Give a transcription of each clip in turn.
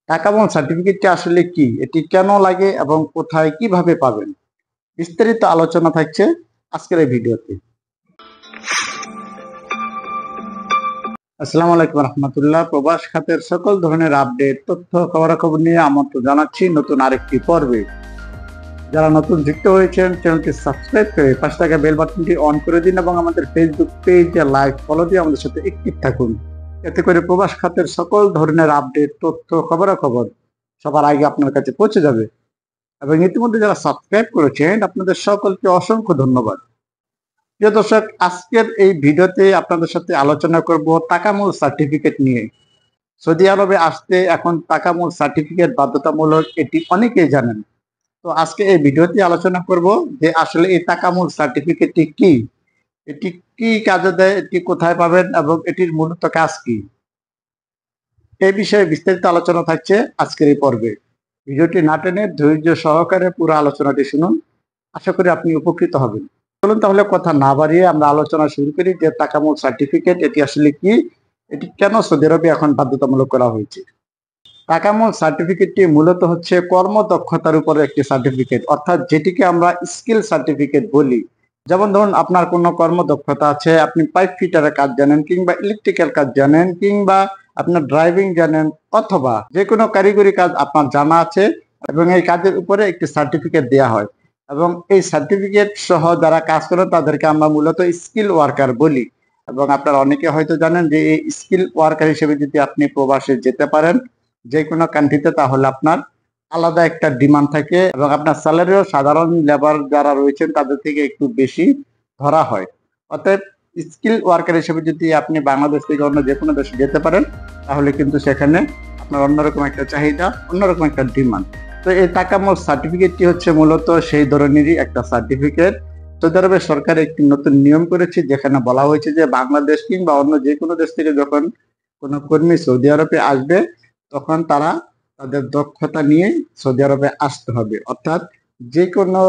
টাকামূল সার্টিফিকেটটি আসলে কি, এটি কেন লাগে এবং কোথায় কিভাবে পাবেন, বিস্তারিত আলোচনা থাকছে আজকের এই ভিডিওতে। আসসালামু আলাইকুম রহমতুল্লাহ। প্রবাস খাতের সকল ধরনের আপডেট, তথ্য, খবরাখবর নিয়ে আমন্ত্রণ জানাচ্ছি নতুন আরেকটি পর্বে। যারা নতুন যুক্ত হয়েছেন চ্যানেলটি সাবস্ক্রাইব করে পাশে থাকা বেল বাটনটি অন করে দিন এবং আমাদের ফেসবুক পেজে লাইক ফলো দিয়ে আমাদের সাথে অ্যাক্টিভ থাকুন। এতে করে প্রবাস খাতের সকল ধরনের আপডেট, তথ্য, খবরাখবর সবার আগে আপনার কাছে পৌঁছে যাবে। এবং ইতিমধ্যে যারা সাবস্ক্রাইব করেছেন আপনাদের সকলকে অসংখ্য ধন্যবাদ। প্রিয় দর্শক, আজকের এই ভিডিওতে আপনাদের সাথে আলোচনা করব টাকামূল সার্টিফিকেট নিয়ে। সৌদি আরবে আসতে এখন টাকামূল সার্টিফিকেট বাধ্যতামূলক, এটি অনেকেই জানেন। তো আজকে এই ভিডিওতে আলোচনা করব যে আসলে এই টাকামূল সার্টিফিকেটটি কি, এটি কি কাজে দেয়, এটি কোথায় পাবেন এবং এটির মূলত কাজ কি, এই বিষয়ে বিস্তারিত আলোচনা থাকছে আজকের এই পর্বে। ভিডিওটি না টেনে ধৈর্য সহকারে পুরো আলোচনাটি শুনুন, আশা করি আপনি উপকৃত হবেন। চলুন তাহলে কথা না বাড়িয়ে আমরা আলোচনা শুরু করি যে টাকামূল সার্টিফিকেট এটি আসলে কি, এটি কেন সৌদি আরবে এখন বাধ্যতামূলক করা হয়েছে। টাকামূল সার্টিফিকেটটি মূলত হচ্ছে কর্মদক্ষতার উপরে একটি সার্টিফিকেট, অর্থাৎ যেটিকে আমরা স্কিল সার্টিফিকেট বলি। যেমন ধরুন আপনার কোনো কর্মদক্ষতা আছে, আপনি পাইপ ফিটারের কাজ জানেন কিংবা ইলেকট্রিক্যাল কাজ জানেন কিংবা আপনার ড্রাইভিং জানেন, অথবা যে কোনো কারিগরি কাজ আপনার জানা আছে এবং এই কাজের উপরে একটি সার্টিফিকেট দেওয়া হয়। এবং এই সার্টিফিকেট সহ যারা কাজ করে তাদেরকে আমরা মূলত স্কিল ওয়ার্কার বলি। এবং আপনারা অনেকে হয়তো জানেন যে এই স্কিল ওয়ার্কার হিসেবে যদি আপনি প্রবাসে যেতে পারেন যে কোনো কান্ট্রিতে, তাহলে আপনার আলাদা একটা ডিমান্ড থাকে এবং আপনার স্যালারিও সাধারণ লেবার যারা রয়েছেন তাদের থেকে একটু বেশি ধরা হয়। অতএব স্কিল ওয়ার্কার হিসেবে যদি আপনি বাংলাদেশ থেকে অন্য যে কোনো দেশে যেতে পারেন তাহলে কিন্তু সেখানে আপনার অন্যরকম একটা চাহিদা, অন্যরকম একটা ডিমান্ড। তো এই টাকামূল সার্টিফিকেটটি হচ্ছে মূলত সেই ধরনেরই একটা সার্টিফিকেট। সৌদি আরবের সরকার একটি নতুন নিয়ম করেছে যেখানে বলা হয়েছে যে বাংলাদেশ কিংবা অন্য যে কোনো দেশ থেকে যখন কোনো কর্মী সৌদি আরবে আসবে তখন তারা তাদের দক্ষতা নিয়ে সৌদি আরবে আসতে হবে। অর্থাৎ যে কোনো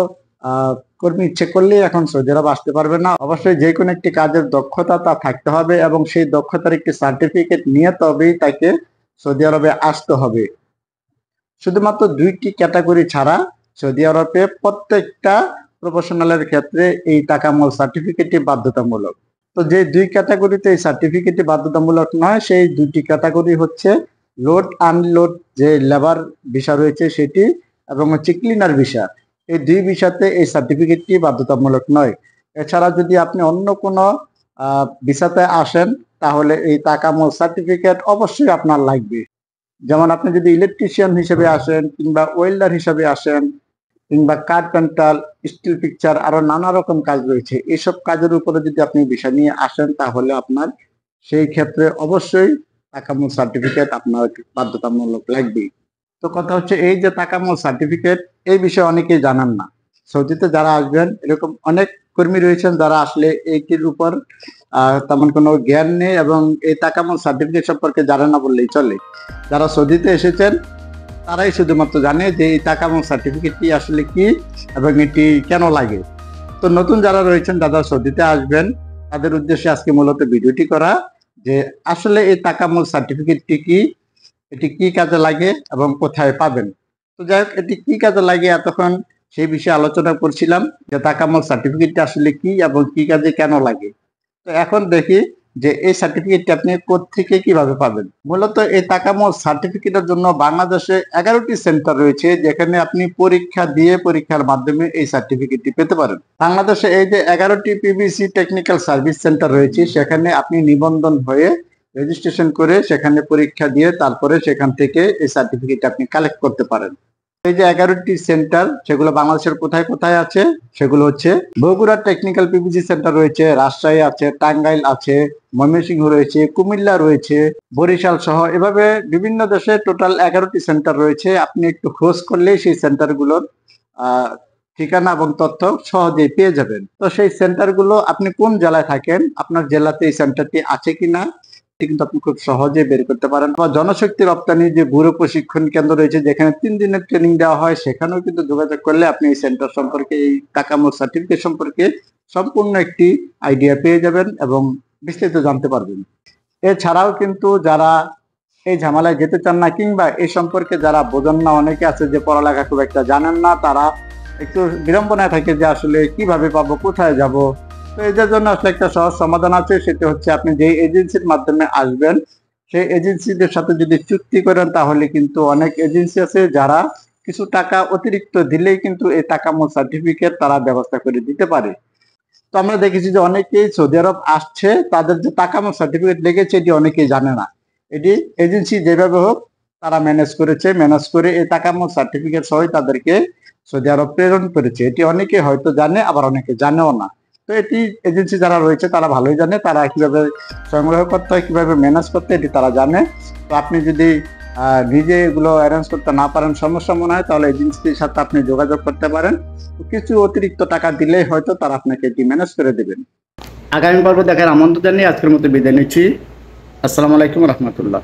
কর্মী ইচ্ছে করলেই এখন সৌদি আরব আসতে পারবে না, অবশ্যই যে কোনো একটি কাজের দক্ষতা তা থাকতে হবে এবং সেই দক্ষতার একটি সার্টিফিকেট নিয়ে তবেই তাকে সৌদি আরবে আসতে হবে। শুধুমাত্র দুইটি ক্যাটাগরি ছাড়া সৌদি আরবে প্রত্যেকটা প্রফেশনালের ক্ষেত্রে এই টাকামূল সার্টিফিকেটটি বাধ্যতামূলক। তো যে দুই ক্যাটাগরিতে এই সার্টিফিকেটটি বাধ্যতামূলক নয় সেই দুইটি ক্যাটাগরি হচ্ছে লোড আনলোড যে লেবার ভিসা রয়েছে সেটি এবং হচ্ছে ক্লিনার ভিসা। এই দুই ভিসাতে এই সার্টিফিকেটটি বাধ্যতামূলক নয়। এছাড়া যদি আপনি অন্য কোনো ভিসাতে আসেন তাহলে এই টাকামূল সার্টিফিকেট অবশ্যই আপনার লাগবে। যেমন আপনি যদি ইলেকট্রিশিয়ান হিসেবে আসেন কিংবা ওয়েল্ডার হিসেবে আসেন কিংবা কার্পেন্টার, স্টিল পিকচার, আরো নানা রকম কাজ রয়েছে, এইসব কাজের উপরে যদি আপনি বিষয় নিয়ে আসেন তাহলে আপনার সেই ক্ষেত্রে অবশ্যই টাকামূল সার্টিফিকেট আপনার বাধ্যতামূলক লাগবে। তো কথা হচ্ছে এই যে টাকামূল সার্টিফিকেট, এই বিষয়ে অনেকেই জানান না। সৌদিতে যারা আসবেন এরকম অনেক কর্মী রয়েছেন যারা আসলে এইটির উপর তেমন কোনো জ্ঞান নেই এবং এই টাকামূল সার্টিফিকেট সম্পর্কে জানে না বললেই চলে। যারা সৌদিতে এসেছেন তারাই শুধুমাত্র জানে যে এই টাকামূল সার্টিফিকেটটি আসলে কি এবং এটি কেন লাগে। তো নতুন যারা রয়েছেন যারা সৌদিতে আসবেন তাদের উদ্দেশ্যে আজকে মূলত ভিডিওটি করা যে আসলে এই টাকামূল সার্টিফিকেটটি কি, এটি কি কাজে লাগে এবং কোথায় পাবেন। তো যাই হোক, এটি কি কাজে লাগে এতক্ষণ সেই বিষয়ে আলোচনা করছিলাম যে টাকামূল সার্টিফিকেটটি আসলে কি এবং কি কাজে কেন লাগে। তো এখন দেখি যে এই সার্টিফিকেটটি আপনি কোত্থেকে কিভাবে পাবেন। মূলত এই টাকামূল সার্টিফিকেটের জন্য বাংলাদেশে 11টি সেন্টার রয়েছে যেখানে আপনি পরীক্ষা দিয়ে পরীক্ষার মাধ্যমে এই সার্টিফিকেটটি পেতে পারেন। বাংলাদেশে এই যে 11টি পিবিসি টেকনিক্যাল সার্ভিস সেন্টার রয়েছে সেখানে আপনি নিবন্ধন হয়ে রেজিস্ট্রেশন করে সেখানে পরীক্ষা দিয়ে তারপরে সেখান থেকে এই সার্টিফিকেট আপনি কালেক্ট করতে পারেন। এই যে 11টি সেন্টার সেগুলো বাংলাদেশের কোথায় কোথায় আছে সেগুলো হচ্ছে বগুড়া টেকনিক্যাল পিভিসি সেন্টার রয়েছে, রাজশাহী আছে, টাঙ্গাইল আছে, ময়মনসিংহ রয়েছে, কুমিল্লা রয়েছে, বরিশাল সহ এভাবে বিভিন্ন দেশে টোটাল 11টি সেন্টার রয়েছে। আপনি একটু খোঁজ করলেই সেই সেন্টারগুলোর ঠিকানা এবং তথ্য সহজেই পেয়ে যাবেন। তো সেই সেন্টারগুলো আপনি কোন জেলায় থাকেন, আপনার জেলাতে এই সেন্টারটি আছে কিনা কিন্তু আপনি খুব সহজে বের করতে পারেন। বা জনশক্তি রপ্তানি যে ব্যুরো প্রশিক্ষণ কেন্দ্র রয়েছে যেখানে 3 দিনের ট্রেনিং দেওয়া হয় সেখানেও কিন্তু যোগাযোগ করলে আপনি এই সেন্টার সম্পর্কে, এই টাকামূল সার্টিফিকেট সম্পর্কে সম্পূর্ণ একটি আইডিয়া পেয়ে যাবেন এবং বিস্তারিত জানতে পারবেন। এছাড়াও কিন্তু যারা এই ঝামেলায় যেতে চান না, কিংবা এই সম্পর্কে যারা বোঝেন না, অনেকে আছে যে পড়ালেখা খুব একটা জানেন না, তারা একটু বিড়ম্বনায় থাকে যে আসলে কিভাবে পাবো, কোথায় যাব। তো এদের জন্য আসলে একটা সহজ সমাধান আছে, সেটা হচ্ছে আপনি যেই এজেন্সির মাধ্যমে আসবেন সেই এজেন্সিদের সাথে যদি চুক্তি করেন, তাহলে কিন্তু অনেক এজেন্সি আছে যারা কিছু টাকা অতিরিক্ত দিলেই কিন্তু এই টাকামো সার্টিফিকেট তারা ব্যবস্থা করে দিতে পারে। তো আমরা দেখেছি যে অনেকেই সৌদি আরব আসছে, তাদের যে টাকামো সার্টিফিকেট লেগেছে এটি অনেকেই জানে না। এটি এজেন্সি যেভাবে হোক তারা ম্যানেজ করেছে, ম্যানেজ করে এই টাকামো সার্টিফিকেট সহ তাদেরকে সৌদি আরব প্রেরণ করেছে। এটি অনেকে হয়তো জানে, আবার অনেকে জানেও না। তো এটি এজেন্সি যারা রয়েছে তারা ভালোই জানে, তারা কিভাবে সংগ্রহ করতে হয়, কিভাবে ম্যানেজ করতে হয় এটি তারা জানে। তো আপনি যদি নিজে এগুলো অ্যারেঞ্জ করতে না পারেন, সমস্যা মনে হয়, তাহলে এজেন্সির সাথে আপনি যোগাযোগ করতে পারেন। কিছু অতিরিক্ত টাকা দিলেই হয়তো তারা আপনাকে এটি ম্যানেজ করে দেবেন। আগামী পর্ব দেখার আমন্ত্রণ জানিয়ে আজকের মতো বিদায় নিচ্ছি। আসসালামু আলাইকুম রহমতুল্লাহ।